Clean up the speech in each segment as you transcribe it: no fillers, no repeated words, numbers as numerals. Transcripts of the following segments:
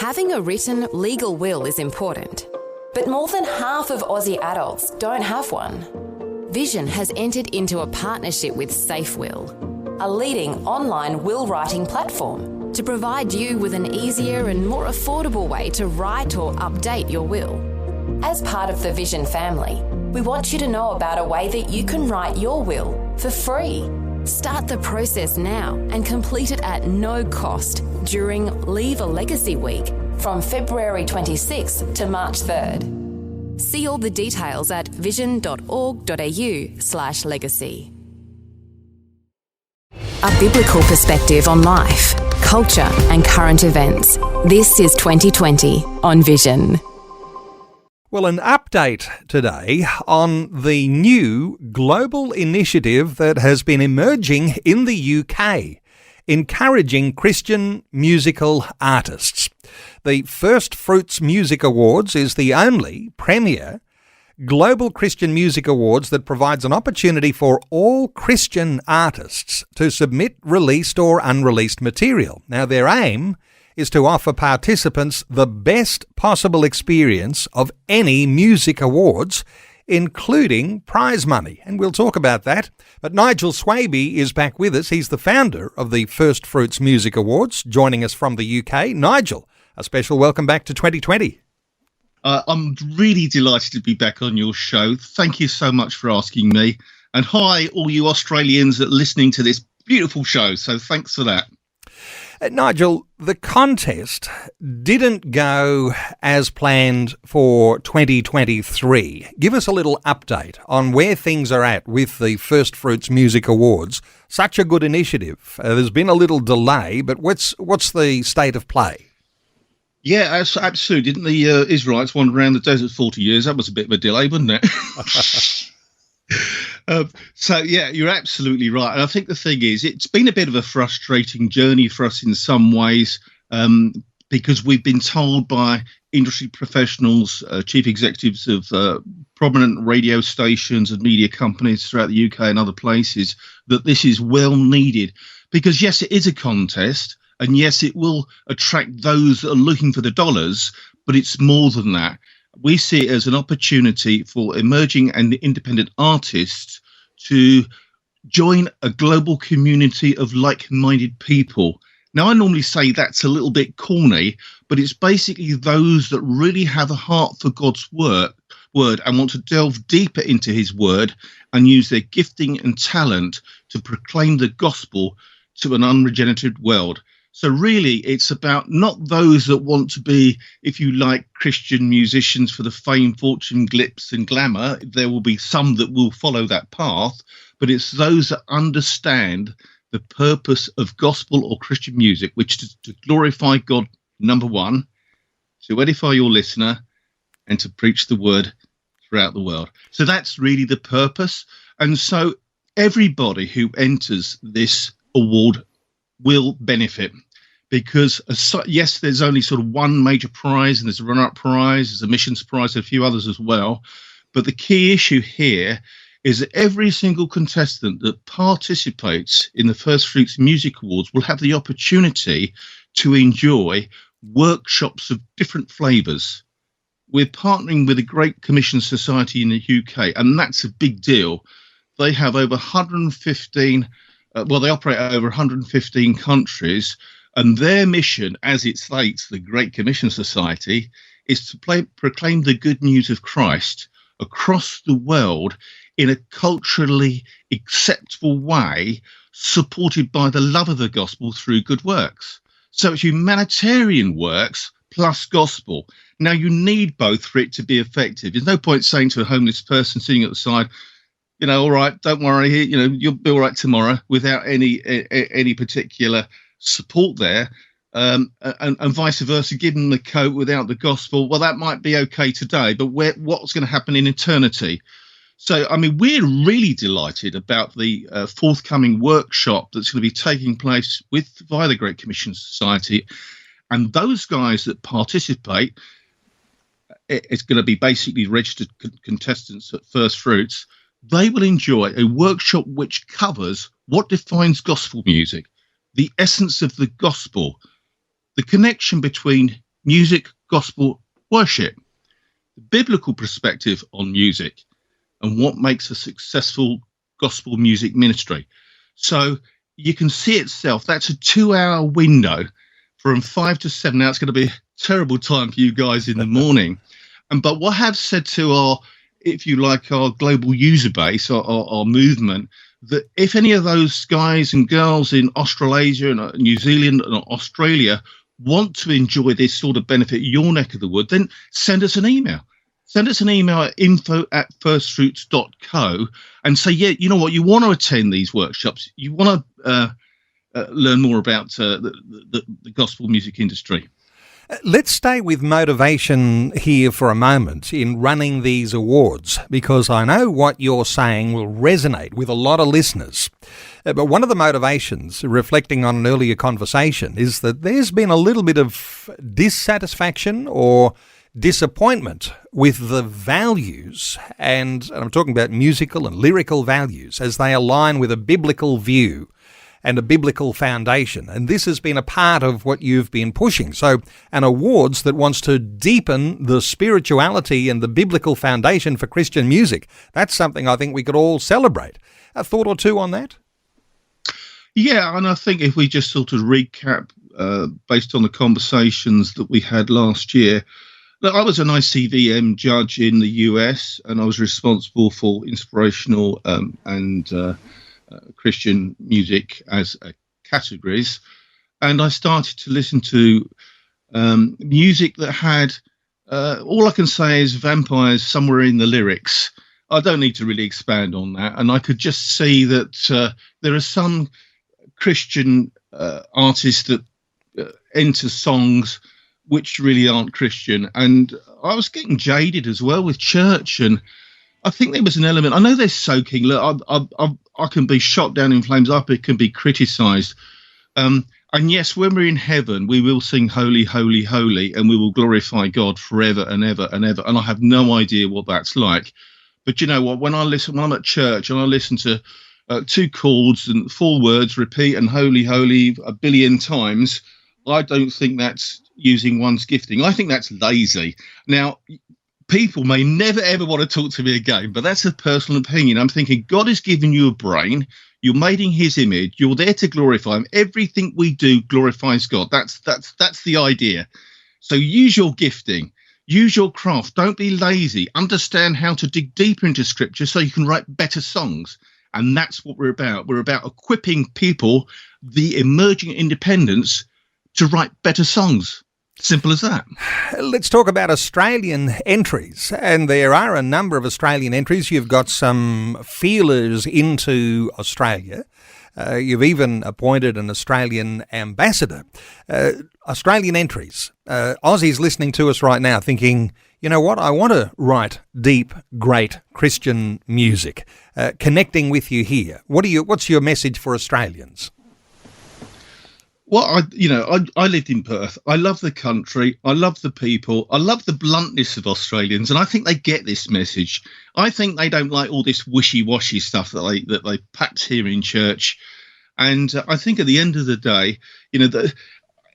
Having a written legal will is important, but more than half of Aussie adults don't have one. Vision has entered into a partnership with SafeWill, a leading online will writing platform, to provide you with an easier and more affordable way to write or update your will. As part of the Vision family, we want you to know about a way that you can write your will for free. Start the process now and complete it at no cost during Leave a Legacy Week from February 26th to March 3rd. See all the details at vision.org.au/legacy. A biblical perspective on life, culture and current events. This is 2020 on Vision. Well, an update today on the new global initiative that has been emerging in the UK, encouraging Christian musical artists. The First Fruits Music Awards is the only premier global Christian music awards that provides an opportunity for all Christian artists to submit released or unreleased material. Now, their aim is to offer participants the best possible experience of any music awards, including prize money. And we'll talk about that. But Nigel Swaby is back with us. He's the founder of the First Fruits Music Awards, joining us from the UK. Nigel, a special welcome back to 2020. I'm really delighted to be back on your show. Thank you so much for asking me. And hi, all you Australians that are listening to this beautiful show. So thanks for that. Nigel, the contest didn't go as planned for 2023. Give us a little update on where things are at with the First Fruits Music Awards. Such a good initiative. There's been a little delay, but what's the state of play? Yeah, absolutely. Didn't the Israelites wander around the desert 40 years? That was a bit of a delay, wasn't it? So, yeah, you're absolutely right. And I think the thing is, it's been a bit of a frustrating journey for us in some ways, because we've been told by industry professionals, chief executives of prominent radio stations and media companies throughout the UK and other places, that this is well needed. Because, yes, it is a contest, and yes, it will attract those that are looking for the dollars, but it's more than that. We see it as an opportunity for emerging and independent artists to join a global community of like-minded people. Now, I normally say that's a little bit corny, but it's basically those that really have a heart for God's word and want to delve deeper into his word and use their gifting and talent to proclaim the gospel to an unregenerated world. So really, it's about not those that want to be, if you like, Christian musicians for the fame, fortune, glitz and glamour. There will be some that will follow that path, but it's those that understand the purpose of gospel or Christian music, which is to glorify God, number one, to edify your listener, and to preach the word throughout the world. So that's really the purpose. And so everybody who enters this award will benefit, because yes, there's only sort of one major prize, and there's a runner-up prize, there's a missions prize, and a few others as well. But the key issue here is that every single contestant that participates in the First Fruits Music Awards will have the opportunity to enjoy workshops of different flavours. We're partnering with the Great Commission Society in the UK, and that's a big deal. They have over 115 they operate over 115 countries, and their mission, as it states, the Great Commission Society, is to proclaim the good news of Christ across the world in a culturally acceptable way, supported by the love of the gospel through good works. So it's humanitarian works plus gospel. Now, you need both for it to be effective. There's no point saying to a homeless person sitting at the side, you know, all right, don't worry, you know, you'll be all right tomorrow, without any particular support there, and vice versa. Give them the coat without the gospel. Well, that might be okay today, but what's going to happen in eternity? So, I mean, we're really delighted about the forthcoming workshop that's going to be taking place via the Great Commission Society, and those guys that participate, it's going to be basically registered contestants at First Fruits. They will enjoy a workshop which covers what defines gospel music, the essence of the gospel, the connection between music, gospel, worship, the biblical perspective on music, and what makes a successful gospel music ministry. So you can see itself, that's a 2-hour window from 5 to 7. Now it's going to be a terrible time for you guys in the morning. But what I have said to our, if you like, our global user base, our movement, that if any of those guys and girls in Australasia and New Zealand and Australia want to enjoy this sort of benefit, your neck of the wood, then send us an email. Send us an email at info@firstfruits.co and say, yeah, you know what, you want to attend these workshops. You want to learn more about the gospel music industry. Let's stay with motivation here for a moment in running these awards, because I know what you're saying will resonate with a lot of listeners. But one of the motivations, reflecting on an earlier conversation, is that there's been a little bit of dissatisfaction or disappointment with the values, and I'm talking about musical and lyrical values, as they align with a biblical view and a biblical foundation. And this has been a part of what you've been pushing. So an awards that wants to deepen the spirituality and the biblical foundation for Christian music, that's something I think we could all celebrate. A thought or two on that? Yeah, and I think if we just sort of recap based on the conversations that we had last year, look, I was an ICVM judge in the US, and I was responsible for inspirational and Christian music as categories. And I started to listen to music that had, all I can say is vampires somewhere in the lyrics. I don't need to really expand on that. And I could just see that there are some Christian artists that enter songs which really aren't Christian. And I was getting jaded as well with church. And I think there was an element, I know they're soaking. Look, I can be shot down in flames. I can be criticised. And yes, when we're in heaven, we will sing holy, holy, holy, and we will glorify God forever and ever and ever. And I have no idea what that's like. But you know what? When I'm at church and I listen to 2 chords and 4 words, repeat and holy, holy a billion times, I don't think that's using one's gifting. I think that's lazy. Now, people may never, ever want to talk to me again, but that's a personal opinion. I'm thinking God has given you a brain. You're made in his image. You're there to glorify him. Everything we do glorifies God. That's the idea. So use your gifting. Use your craft. Don't be lazy. Understand how to dig deeper into scripture so you can write better songs. And that's what we're about. We're about equipping people, the emerging independents, to write better songs. Simple as that. Let's talk about Australian entries. And there are a number of Australian entries. You've got some feelers into Australia. You've even appointed an Australian ambassador. Australian entries. Aussies listening to us right now thinking, you know what, I want to write deep, great Christian music. Connecting with you here. What's your message for Australians? Well, I lived in Perth. I love the country. I love the people. I love the bluntness of Australians, and I think they get this message. I think they don't like all this wishy-washy stuff that they packed here in church. And I think at the end of the day,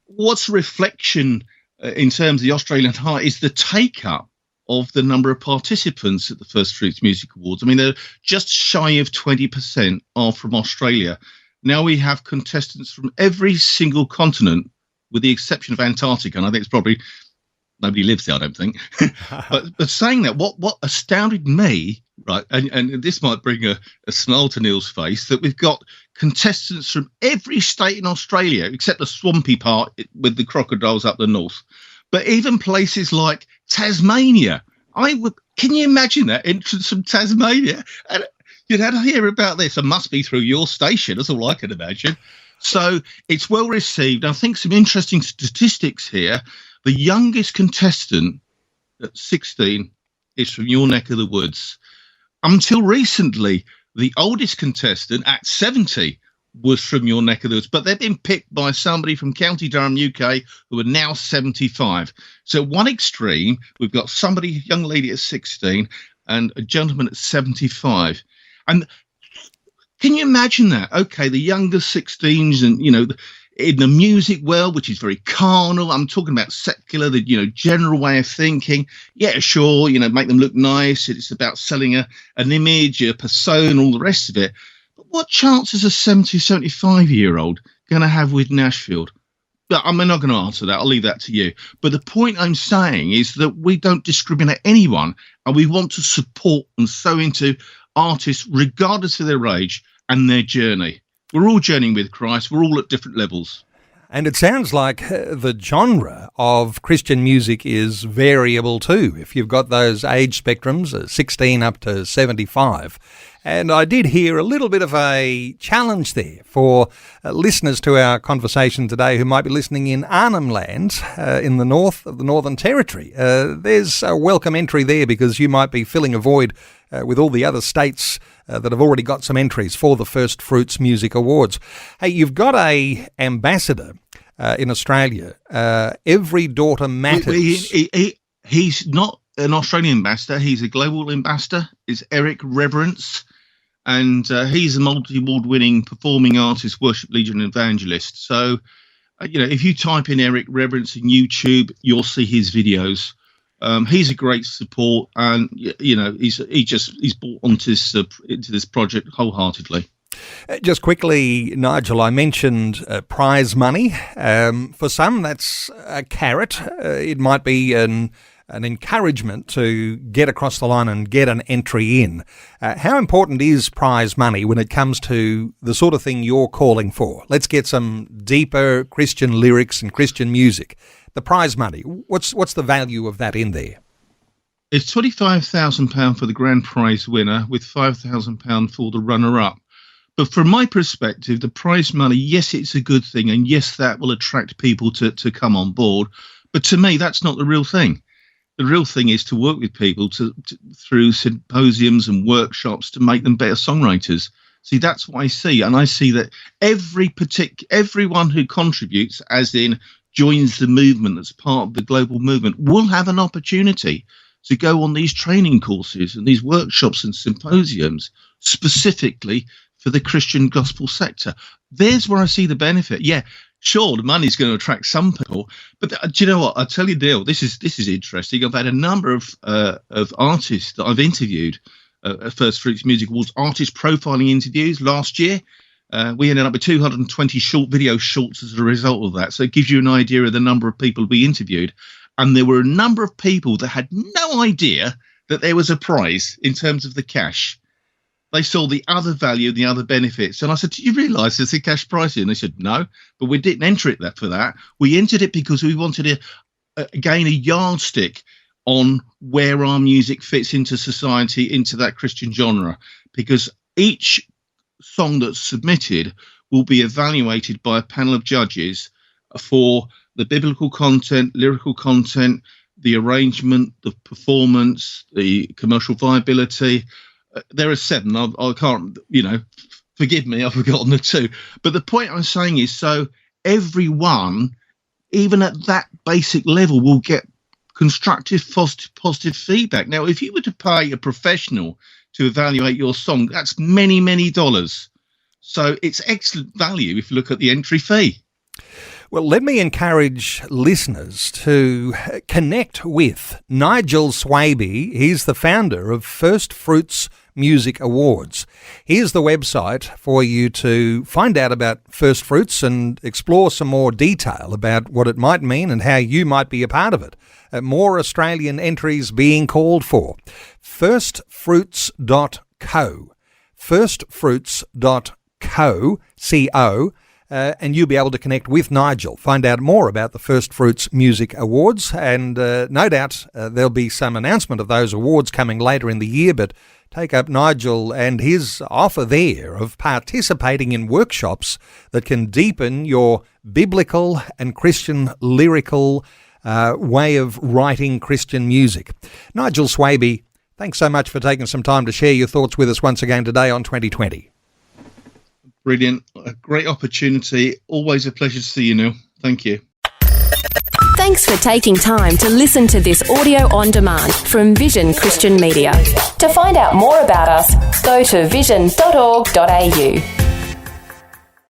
what's reflection in terms of the Australian heart is the take-up of the number of participants at the First Fruits Music Awards. I mean, they're just shy of 20% are from Australia. Now we have contestants from every single continent, with the exception of Antarctica, and I think it's probably nobody lives there, I don't think. but saying that, what astounded me, right, and this might bring a smile to Neil's face, that we've got contestants from every state in Australia, except the swampy part with the crocodiles up the north, but even places like Tasmania. Can you imagine that entrance from Tasmania? And you'd had to hear about this. It must be through your station. That's all I can imagine. So it's well received. I think some interesting statistics here. The youngest contestant at 16 is from your neck of the woods. Until recently, the oldest contestant at 70 was from your neck of the woods. But they've been picked by somebody from County Durham, UK, who are now 75. So at one extreme, we've got somebody, young lady at 16, and a gentleman at 75. And can you imagine that? Okay, the younger 16s, and in the music world, which is very carnal. I'm talking about secular, the general way of thinking. Yeah, sure, make them look nice. It's about selling an image, a persona, all the rest of it. But what chance is a 75-year-old going to have with Nashville? I'm not going to answer that. I'll leave that to you. But the point I'm saying is that we don't discriminate anyone, and we want to support and sow into artists regardless of their age and their journey. We're all journeying with Christ. We're all at different levels. And it sounds like the genre of Christian music is variable too, if you've got those age spectrums, 16 up to 75. And I did hear a little bit of a challenge there for listeners to our conversation today who might be listening in Arnhem Land in the north of the Northern Territory. There's a welcome entry there because you might be filling a void with all the other states that have already got some entries for the First Fruits Music Awards. Hey, you've got a ambassador in Australia. Every Daughter Matters. He's not an Australian ambassador. He's a global ambassador. It's Eric Reverence. And he's a multi-award-winning performing artist, worship leader and evangelist. So, if you type in Eric Reverence in YouTube, you'll see his videos. He's a great support, and he's bought onto this project wholeheartedly. Just quickly, Nigel, I mentioned prize money. For some, that's a carrot. It might be an encouragement to get across the line and get an entry in. How important is prize money when it comes to the sort of thing you're calling for? Let's get some deeper Christian lyrics and Christian music. The prize money, what's the value of that in there? It's £25,000 for the grand prize winner with £5,000 for the runner-up. But from my perspective, the prize money, yes, it's a good thing, and yes, that will attract people to come on board. But to me, that's not the real thing. The real thing is to work with people through symposiums and workshops to make them better songwriters. See, that's what I see. And I see that everyone who contributes, as in joins the movement that's part of the global movement, will have an opportunity to go on these training courses and these workshops and symposiums specifically for the Christian gospel sector. There's where I see the benefit. Yeah, sure, the money's going to attract some people, but do you know what? I'll tell you, Neil, this is interesting. I've had a number of artists that I've interviewed at First Fruits Music Awards, artist profiling interviews last year. We ended up with 220 short video shorts as a result of that. So it gives you an idea of the number of people we interviewed. And there were a number of people that had no idea that there was a prize in terms of the cash. They saw the other value, the other benefits. And I said, do you realise there's a cash prize here? And they said, no, but we didn't enter it for that. We entered it because we wanted to gain a yardstick on where our music fits into society, into that Christian genre. Because each song that's submitted will be evaluated by a panel of judges for the biblical content, lyrical content, the arrangement, the performance, the commercial viability. There are 7. I can't, forgive me, I've forgotten the 2. But the point I'm saying is, so everyone, even at that basic level, will get constructive, positive feedback. Now, if you were to pay a professional to evaluate your song, that's many, many dollars. So it's excellent value if you look at the entry fee. Well, let me encourage listeners to connect with Nigel Swaby. He's the founder of First Fruits Music Awards. Here's the website for you to find out about First Fruits and explore some more detail about what it might mean and how you might be a part of it. More Australian entries being called for. Firstfruits.co. Firstfruits.co. And you'll be able to connect with Nigel, find out more about the First Fruits Music Awards, and no doubt there'll be some announcement of those awards coming later in the year, but take up Nigel and his offer there of participating in workshops that can deepen your biblical and Christian lyrical way of writing Christian music. Nigel Swaby, thanks so much for taking some time to share your thoughts with us once again today on 2020. Brilliant. A great opportunity. Always a pleasure to see you, Neil. Thank you. Thanks for taking time to listen to this audio on demand from Vision Christian Media. To find out more about us, go to vision.org.au.